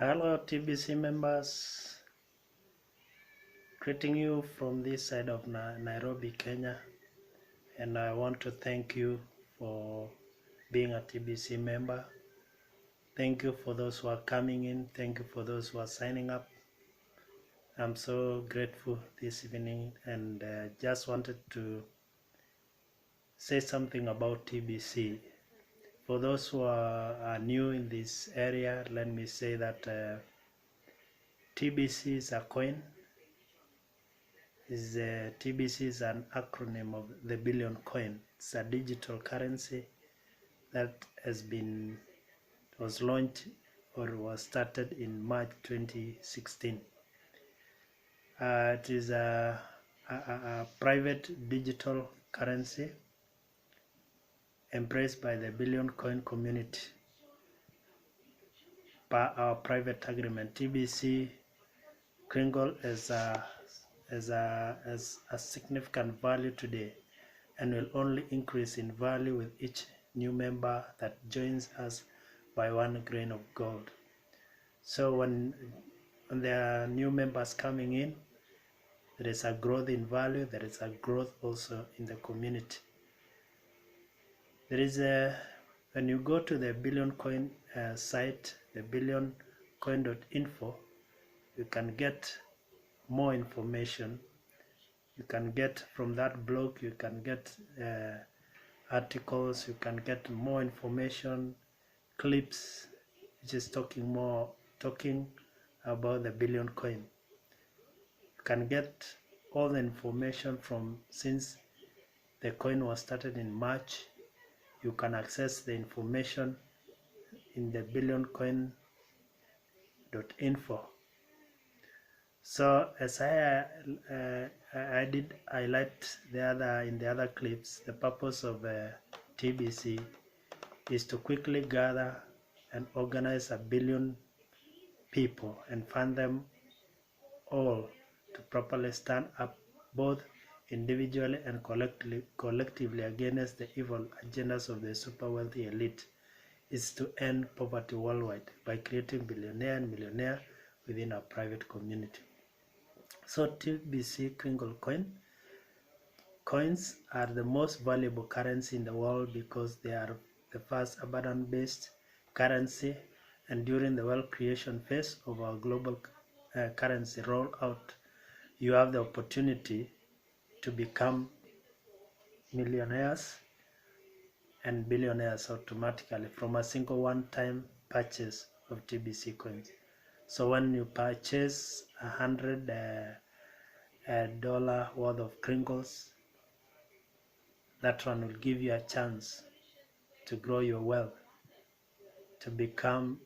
Hello TBC members, greeting you from this side of Nairobi, Kenya, and I want to thank you for being a TBC member. Thank you for those who are coming in, thank you for those who are signing up. I'm so grateful this evening and just wanted to say something about TBC. For those who are new in this area, let me say that TBC is a coin. TBC is an acronym of the Billion Coin. It's a digital currency that was launched or was started in March 2016. It is a private digital currency embraced by the Billion Coin community. Per our private agreement, TBC Kringle has a significant value today and will only increase in value with each new member that joins us by 1 grain of gold. So when there are new members coming in, there is a growth in value, there is a growth also in the community. There is when you go to the Billion Coin site, the billioncoin.info, you can get more information. You can get from that blog, you can get articles, you can get more information, clips, which is talking about the Billion Coin. You can get all the information from since the coin was started in March. You can access the information in the billioncoin.info. So as I did highlight in the other clips, the purpose of TBC is to quickly gather and organize 1 billion people and fund them all to properly stand up both individually and collectively against the evil agendas of the super wealthy elite. Is to end poverty worldwide by creating billionaire and millionaire within our private community. So TBC Kringle coins are the most valuable currency in the world because they are the first abundance-based currency, and during the wealth creation phase of our global currency rollout, you have the opportunity to become millionaires and billionaires automatically from a single one-time purchase of TBC coins. So when you purchase $100 worth of Kringles, that one will give you a chance to grow your wealth, to become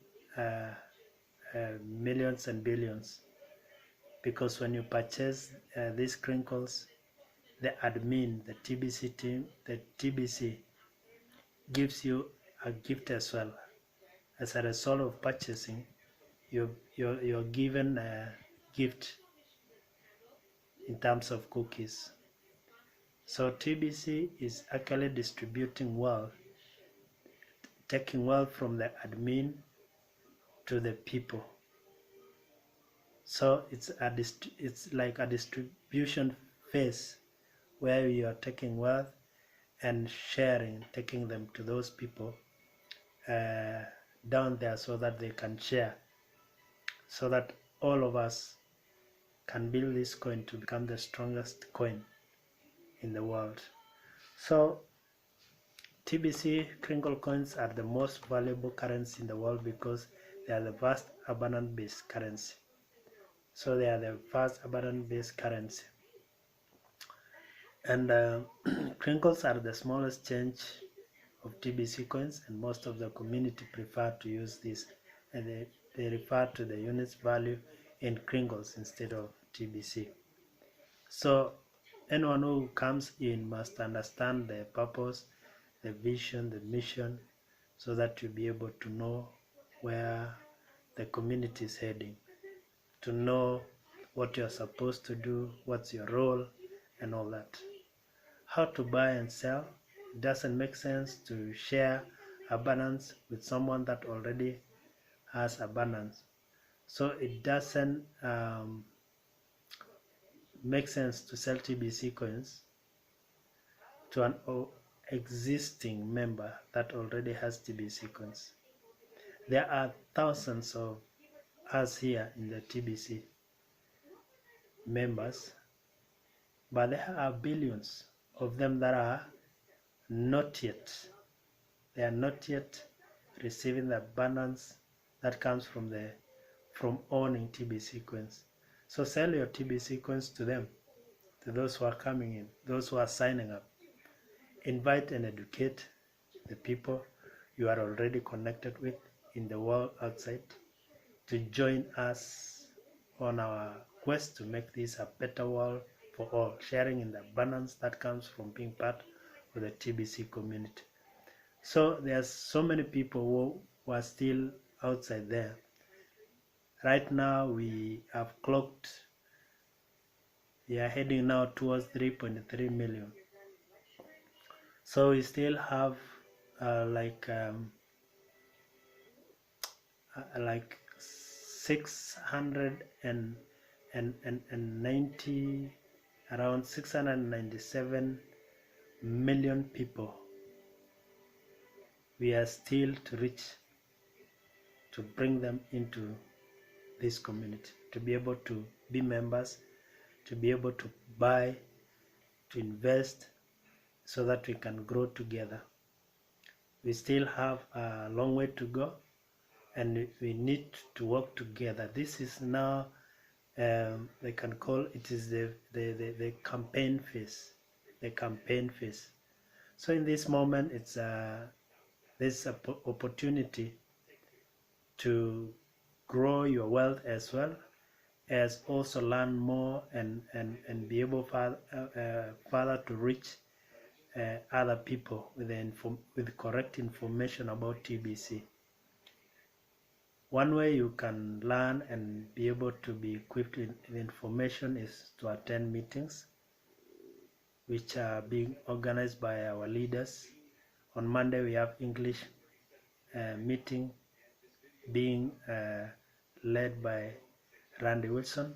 millions and billions. Because when you purchase these Kringles, the admin, the TBC team, the TBC gives you a gift as well. As a result of purchasing, you're given a gift in terms of cookies. So TBC is actually distributing wealth, taking wealth from the admin to the people. So it's like a distribution phase where you are taking wealth and sharing, taking them to those people down there so that they can share, so that all of us can build this coin to become the strongest coin in the world. So TBC Kringle coins are the most valuable currency in the world because they are the first abundance-based currency. So they are the first abundance-based currency. And Kringles are the smallest change of TBC coins, and most of the community prefer to use this, and they refer to the unit's value in Kringles instead of TBC. So anyone who comes in must understand the purpose, the vision, the mission, so that you'll be able to know where the community is heading, to know what you're supposed to do, what's your role, and all that. How to buy and sell. It doesn't make sense to share abundance with someone that already has abundance. So it doesn't make sense to sell TBC coins to an existing member that already has TBC coins. There are thousands of us here in the TBC members, but there are billions of them that are not yet, they are not yet receiving the abundance that comes from owning TBC coins. So sell your TBC coins to them, to those who are coming in, those who are signing up. Invite and educate the people you are already connected with in the world outside to join us on our quest to make this a better world for all, sharing in the abundance that comes from being part of the TBC community. So there's so many people who are still outside there. Right now we have clocked, we are heading now towards 3.3 million. So we still have like 690, around 697 million people we are still to reach, to bring them into this community, to be able to be members, to be able to buy, to invest, so that we can grow together. We still have a long way to go, and we need to work together. This is now, they can call it is the campaign phase, the campaign phase. So in this moment, it's there's an opportunity to grow your wealth as well as also learn more and be able further to reach other people with correct information about TBC. One way you can learn and be able to be equipped with information is to attend meetings which are being organized by our leaders. On Monday we have English meeting being led by Randy Wilson,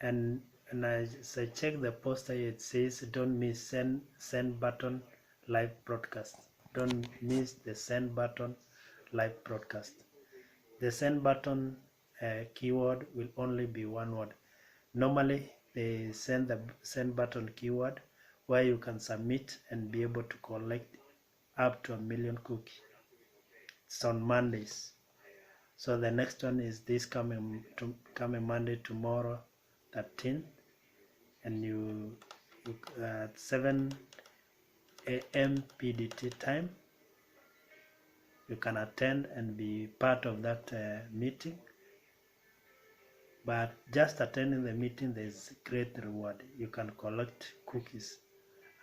and as I check the poster, it says don't miss send button live broadcast. Don't miss the send button live broadcast. The send button keyword will only be one word. Normally they send the send button keyword where you can submit and be able to collect up to 1 million cookies. It's on Mondays. So the next one is this coming Monday, tomorrow, 13th, and you at 7 a.m. PDT time. You can attend and be part of that meeting. But just attending the meeting, there's great reward. You can collect cookies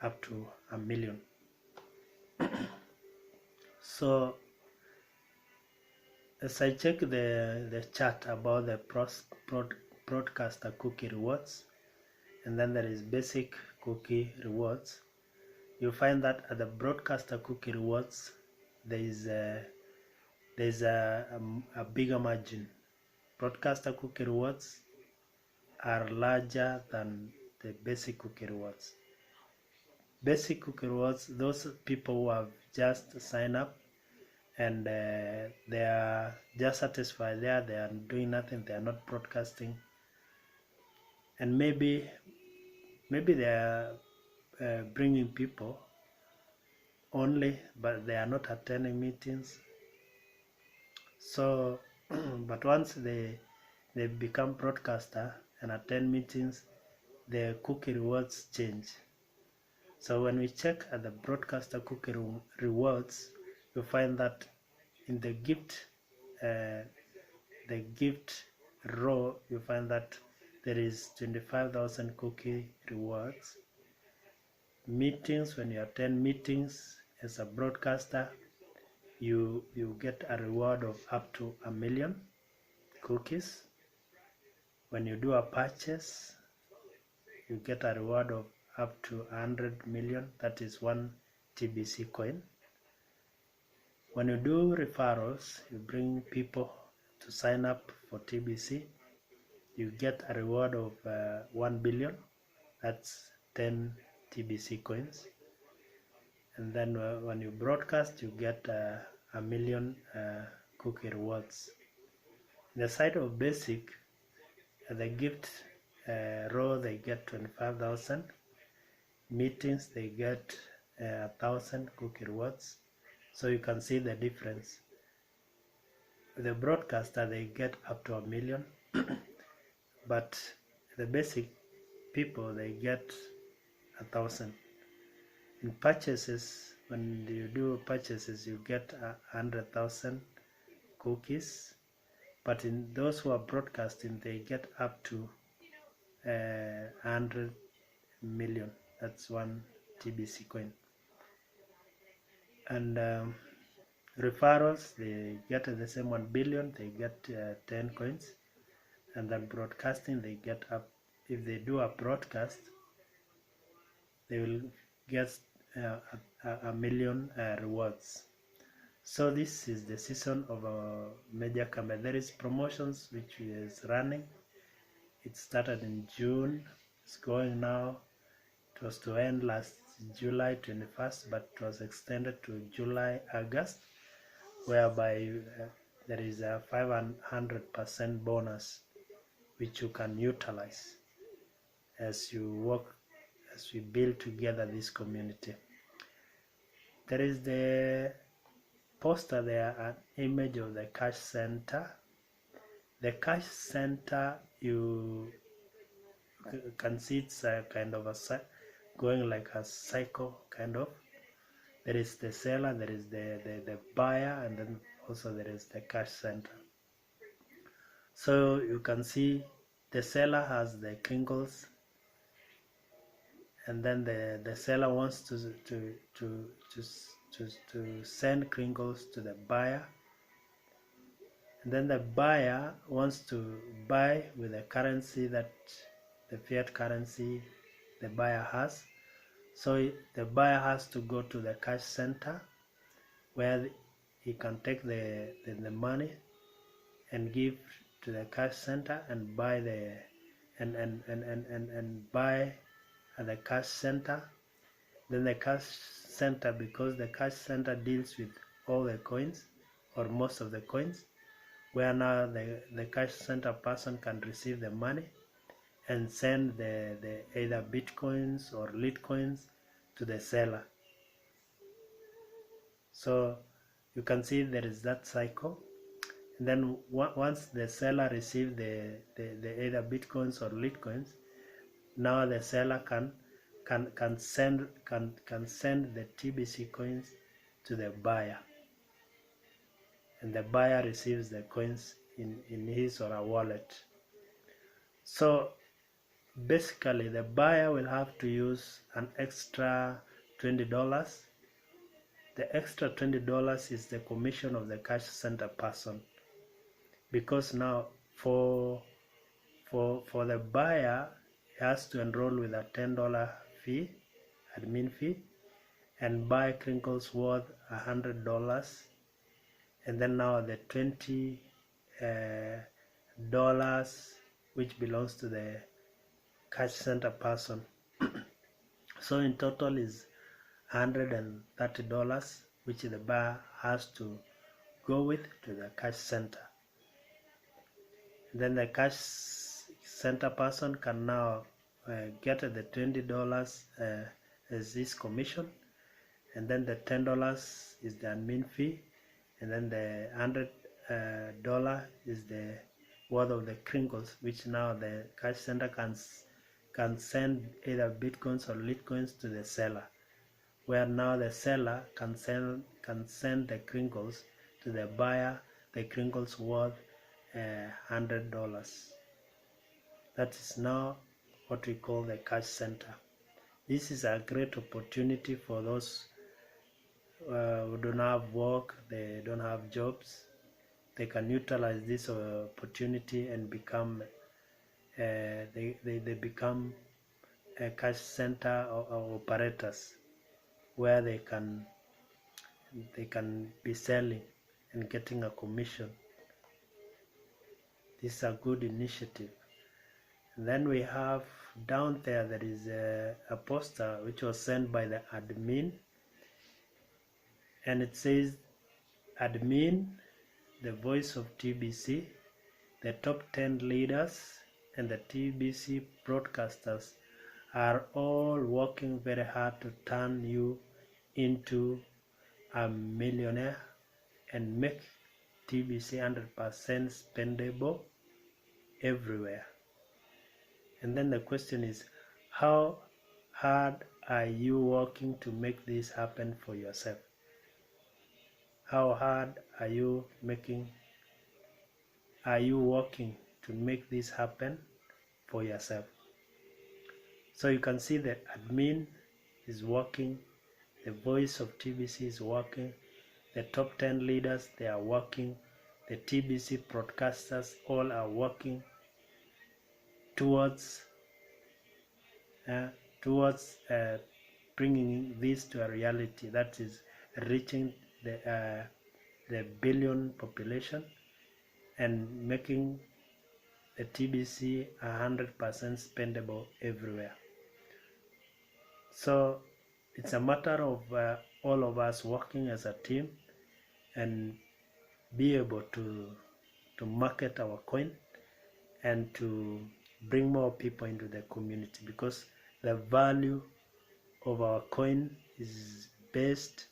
up to 1 million. So as I check the chart about the broadcaster cookie rewards, and then there is basic cookie rewards, you find that at the broadcaster cookie rewards there's a bigger margin. Broadcaster cookie rewards are larger than the basic cookie rewards. Basic cookie rewards, those people who have just signed up and they are just satisfied there, they are doing nothing, they are not broadcasting, and maybe they are bringing people only, but they are not attending meetings. So but once they become broadcaster and attend meetings, the cookie rewards change. So when we check at the broadcaster cookie rewards, you find that in the gift row, you find that there is 25,000 cookie rewards. Meetings, when you attend meetings as a broadcaster, you get a reward of up to 1 million cookies. When you do a purchase, you get a reward of up to 100 million, that is 1 TBC coin. When you do referrals, you bring people to sign up for TBC, you get a reward of 1 billion. That's 10 TBC coins. And then when you broadcast, you get a million cookie rewards. In the side of basic, the gift row, they get 25,000. Meetings, they get 1,000 cookie rewards. So you can see the difference. The broadcaster, they get up to 1 million, but the basic people, they get 1,000. In purchases, when you do purchases, you get 100,000 cookies, but in those who are broadcasting, they get up to 100 million. That's 1 TBC coin. And referrals, they get the same 1 billion, they get 10 coins. And then broadcasting, they get up, if they do a broadcast, they will get a million rewards. So this is the season of our media campaign. There is promotions which is running. It started in June, it's going now. It was to end last July 21st, but it was extended to July, August, whereby there is a 500% bonus which you can utilize as you work, as we build together this community. There is the poster there, an image of the cash center. The cash center, you can see it's a kind of a going like a cycle kind of. There is the seller, there is the buyer, and then also there is the cash center. So you can see the seller has the crinkles, and then the seller wants to send crinkles to the buyer, and then the buyer wants to buy with the currency, that the fiat currency the buyer has. So the buyer has to go to the cash center where he can take the money and give to the cash center and buy and buy at the cash center. Then the cash center, because the cash center deals with all the coins or most of the coins, where now the cash center person can receive the money and send the either bitcoins or litecoins to the seller. So you can see there is that cycle. And then once the seller receives the either bitcoins or litecoins, now the seller can send the TBC coins to the buyer, and the buyer receives the coins in his or her wallet. So basically the buyer will have to use an extra $20. The extra $20 is the commission of the cash center person, because now for the buyer, he has to enroll with a $10 fee, admin fee, and buy crinkles worth $100, and then now the $20 which belongs to the cash center person. So in total is $130, which the buyer has to go with to the cash center. And then the cash center person can now get the $20 as his commission, and then the $10 is the admin fee, and then the $100 is the worth of the crinkles, which now the cash center can send either bitcoins or litecoins to the seller, where now the seller can send the crinkles to the buyer, the crinkles worth $100. That is now what we call the cash center. This is a great opportunity for those who don't have work, they don't have jobs. They can utilize this opportunity and become they become a cash center or operators, where they can be selling and getting a commission. This is a good initiative. And then we have down there is a poster which was sent by the admin, and it says, admin, the voice of TBC, the top 10 leaders and the TBC broadcasters are all working very hard to turn you into a millionaire and make TBC 100% spendable everywhere. And then the question is, how hard are you working to make this happen for yourself? How hard are you working to make this happen for yourself? So you can see the admin is working, the voice of TBC is working, the top 10 leaders, they are working, the TBC broadcasters all are working towards bringing this to a reality, that is reaching the billion population and making the TBC 100% spendable everywhere. So it's a matter of all of us working as a team and be able to market our coin and to bring more people into the community, because the value of our coin is based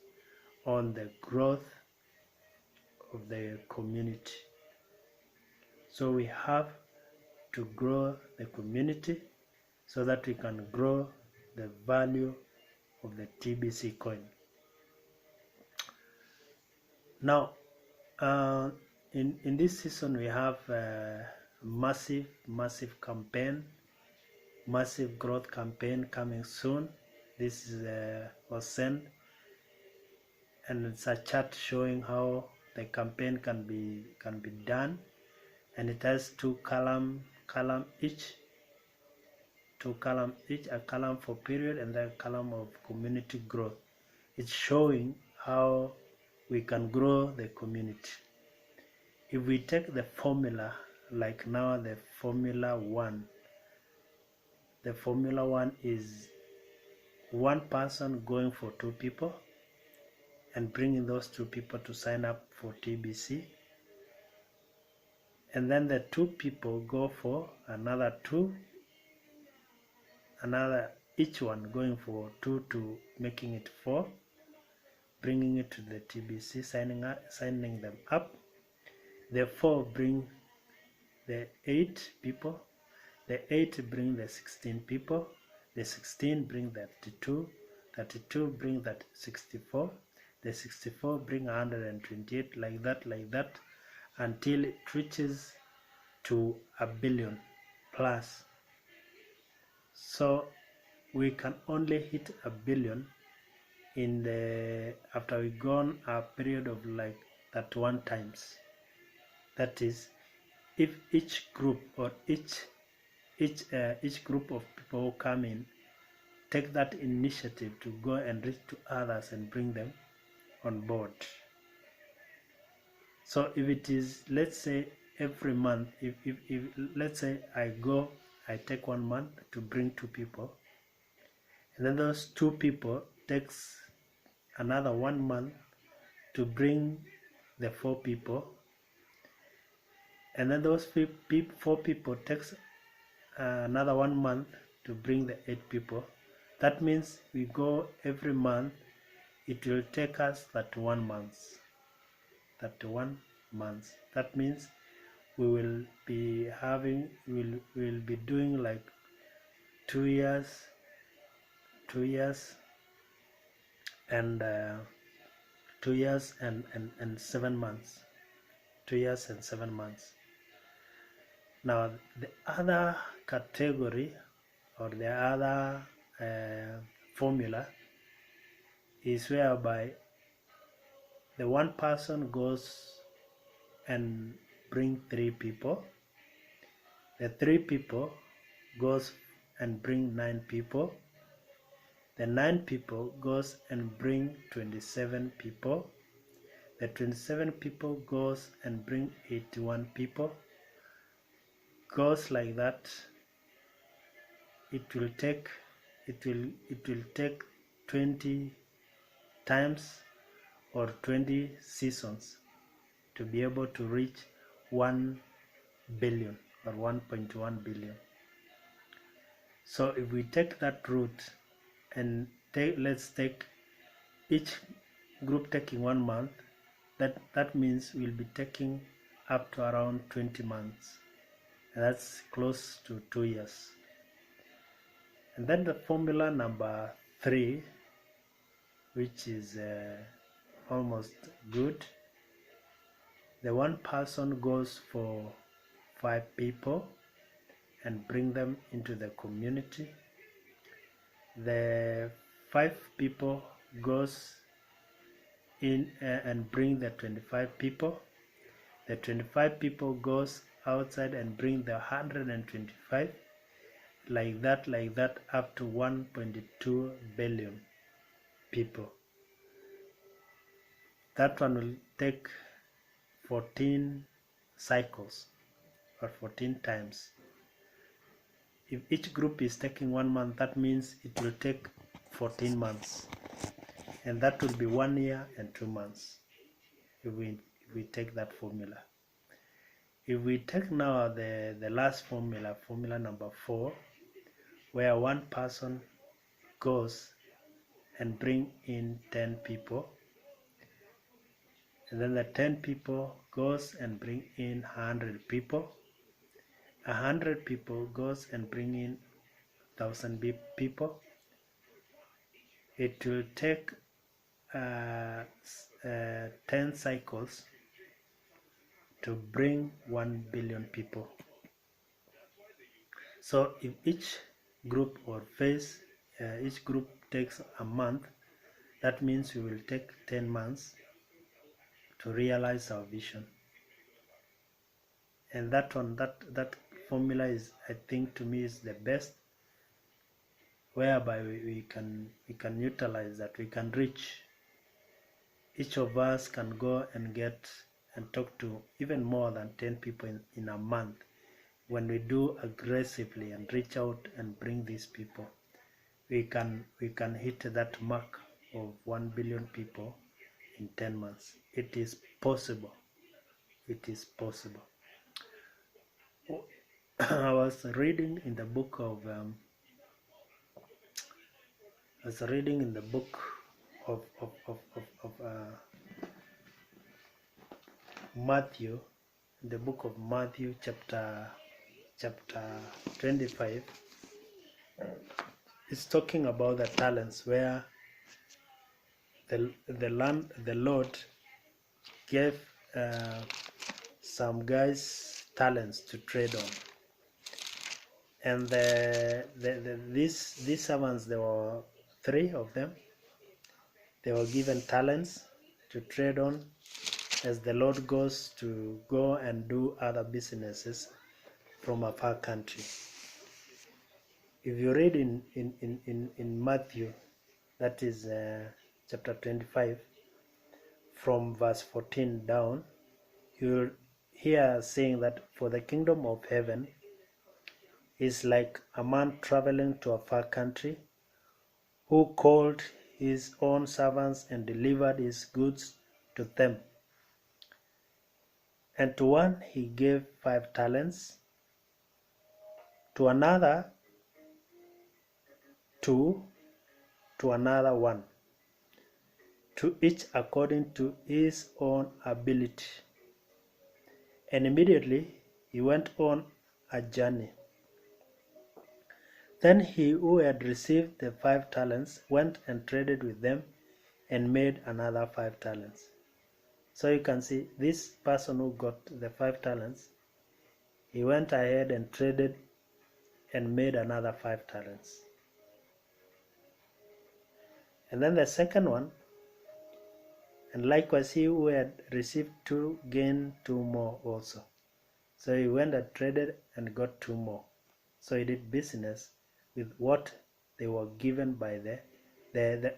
on the growth of the community. So we have to grow the community so that we can grow the value of the TBC coin. Now, in this season we have a massive campaign, massive growth campaign coming soon. This is was sent, and it's a chart showing how the campaign can be done, and it has two column each, a column for period and then a column of community growth. It's showing how we can grow the community. If we take the formula, like now the Formula 1, the Formula 1 is one person going for two people and bringing those two people to sign up for TBC, and then the two people go for another two, each one going for two to making it four, bringing it to the TBC, signing them up. The four bring the 8 people, the 8 bring the 16 people, the 16 bring the 32 bring that 64, the 64 bring 128, like that until it reaches to a billion plus. So we can only hit a billion in the after we've gone a period of like 31 times. That is, if each group or each group of people who come in take that initiative to go and reach to others and bring them on board. So if it is, let's say every month, if let's say I take 1 month to bring 2 people, and then those 2 people takes another 1 month to bring the 4 people, and then those 4 people takes another 1 month to bring the 8 people. That means we go every month, it will take us 31 months. 31 months. That means we will be having, we'll be doing like 2 years and 2 years and 7 months. 2 years and 7 months. Now the other category or the other formula is whereby the one person goes and bring 3 people, the 3 people goes and bring 9 people, the 9 people goes and bring 27 people, the 27 people goes and bring 81 people, goes like that, it will take 20 times or 20 seasons to be able to reach 1 billion or 1.1 billion. So if we take that route and let's take each group taking 1 month, that means we'll be taking up to around 20 months, and that's close to 2 years. And then the formula number 3, which is almost good. The one person goes for 5 people and bring them into the community. The 5 people goes in and bring the 25 people. The 25 people goes outside and bring the 125, like that up to 1.2 billion people. That one will take 14 cycles or 14 times. If each group is taking 1 month, that means it will take 14 months, and that will be 1 year and 2 months if we take that formula. If we take now the last formula, formula number 4, where one person goes and bring in 10 people, and then the 10 people goes and bring in 100 people, 100 people goes and bring in 1,000 people. It will take 10 cycles to bring 1 billion people. So if each group or phase, each group takes a month, that means we will take 10 months to realize our vision. And that formula is, I think, to me is the best, whereby we can utilize that. We can reach, each of us can go and get and talk to even more than 10 people in a month. When we do aggressively and reach out and bring these people, we can hit that mark of 1 billion people in 10 months. It is possible. It is possible. I was reading in the book of Matthew, the book of Matthew, chapter 25. It's talking about the talents, where the Lord gave some guys talents to trade on, and these servants, there were 3 of them. They were given talents to trade on as the Lord goes to go and do other businesses from a far country. If you read in Matthew, that is chapter 25, from verse 14 down, you'll hear saying that, for the kingdom of heaven is like a man traveling to a far country, who called his own servants and delivered his goods to them. And to one he gave 5 talents, to another 2, to another 1, to each according to his own ability. And immediately he went on a journey. Then he who had received the 5 talents went and traded with them and made another 5 talents. So you can see, this person who got the 5 talents, he went ahead and traded and made another 5 talents. And then the second one, and likewise he who had received 2 gained 2 more also. So he went and traded and got 2 more. So he did business with what they were given by the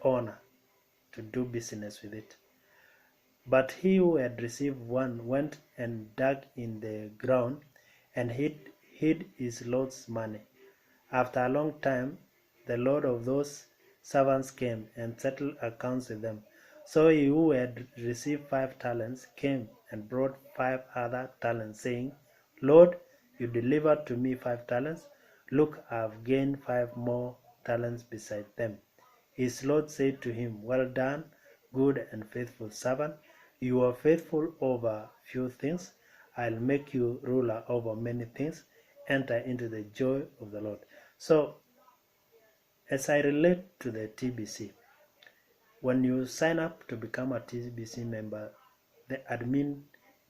owner to do business with it. But he who had received 1 went and dug in the ground and hid hid his lord's money. After a long time, the lord of those servants came and settled accounts with them. So he who had received 5 talents came and brought 5 other talents, saying, Lord, you delivered to me 5 talents. Look, I have gained 5 more talents beside them. His Lord said to him, Well done, good and faithful servant. You are faithful over few things. I'll make you ruler over many things. Enter into the joy of the Lord. So, as I relate to the TBC, when you sign up to become a TBC member, the admin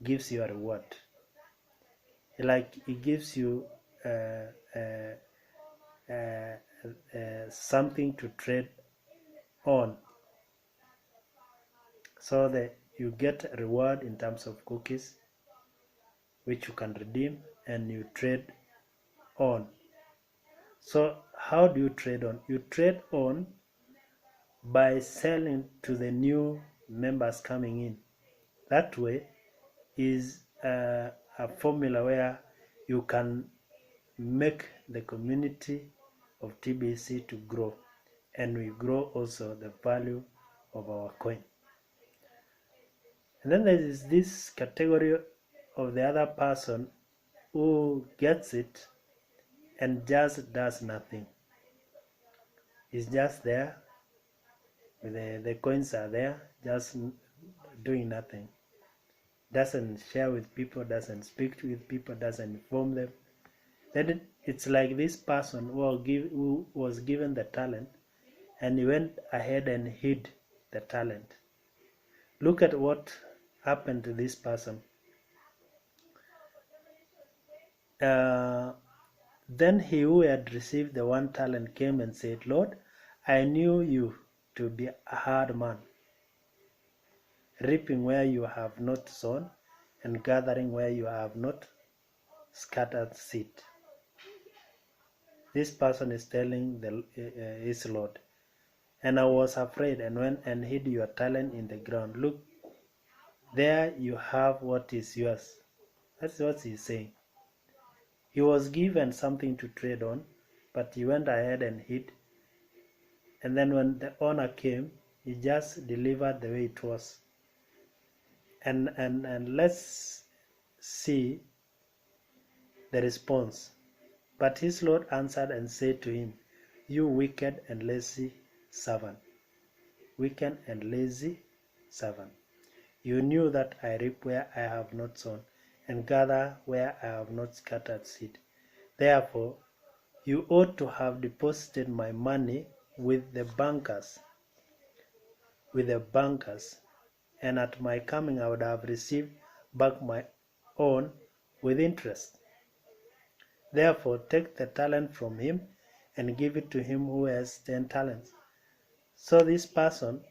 gives you a reward. Like it gives you uh, uh, something to trade on, so that you get a reward in terms of cookies, which you can redeem and you trade on. So how do you trade on? You trade on by selling to the new members coming in. That way is a formula where you can make the community of TBC to grow, and we grow also the value of our coin. And then there is this category of the other person who gets it and just does nothing. He's just there, the coins are there, just doing nothing. Doesn't share with people, doesn't speak with people, doesn't inform them. Then it's like this person who was given the talent and he went ahead and hid the talent. Look at what happened to this person. Then he who had received the 1 talent came and said, Lord, I knew you to be a hard man, reaping where you have not sown, and gathering where you have not scattered seed. This person is telling his Lord, and I was afraid and went and hid your talent in the ground. Look, there you have what is yours. That's what he's saying. He was given something to trade on, but he went ahead and hid. And then when the owner came, he just delivered the way it was. And let's see the response. But his Lord answered and said to him, You wicked and lazy servant, wicked and lazy servant. You knew that I reap where I have not sown, and gather where I have not scattered seed. Therefore, you ought to have deposited my money with the bankers, and at my coming I would have received back my own with interest. Therefore, take the talent from him and give it to him who has 10 talents. So this person,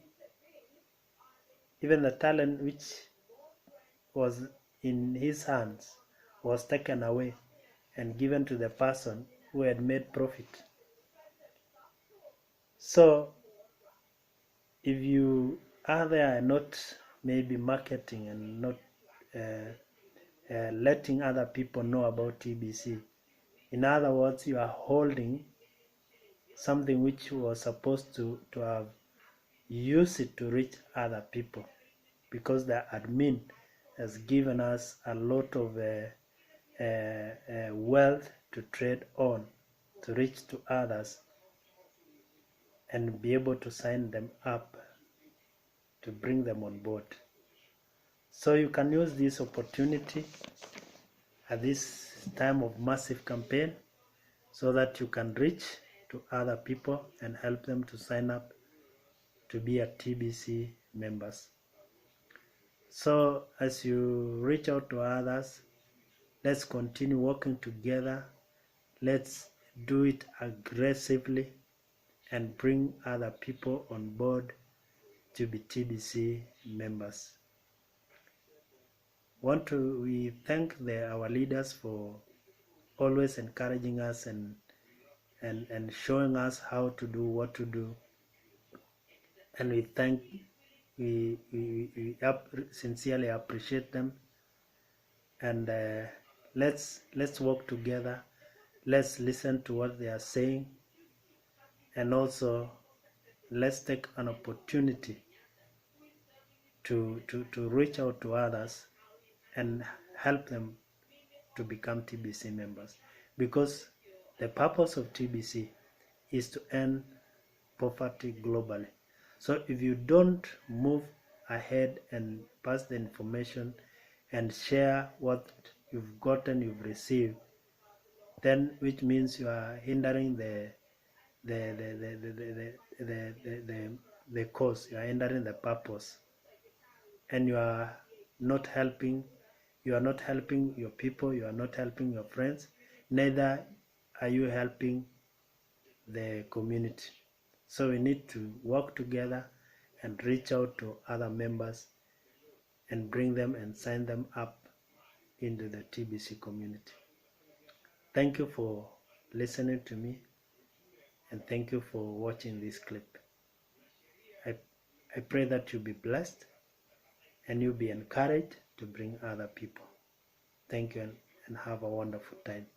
even the talent which was in his hands, was taken away and given to the person who had made profit. So if you are there not maybe marketing and not letting other people know about TBC, in other words, you are holding something which was supposed to have used it to reach other people, because the admin has given us a lot of wealth to trade on, to reach to others and be able to sign them up, to bring them on board. So you can use this opportunity at this time of massive campaign so that you can reach to other people and help them to sign up to be a TBC members. So as you reach out to others, let's continue working together. Let's do it aggressively and bring other people on board to be TBC members. We thank our leaders for always encouraging us and showing us how to do what to do. And we sincerely appreciate them. And let's work together let's listen to what they are saying, and also let's take an opportunity to reach out to others and help them to become TBC members, because the purpose of TBC is to end poverty globally. So if you don't move ahead and pass the information and share what you've gotten, you've received, then which means you are hindering the cause, you are hindering the purpose, and you are not helping your people, you are not helping your friends, neither are you helping the community. So we need to work together and reach out to other members and bring them and sign them up into the TBC community. Thank you for listening to me, and thank you for watching this clip. I pray that you be blessed and you be encouraged to bring other people. Thank you, and have a wonderful time.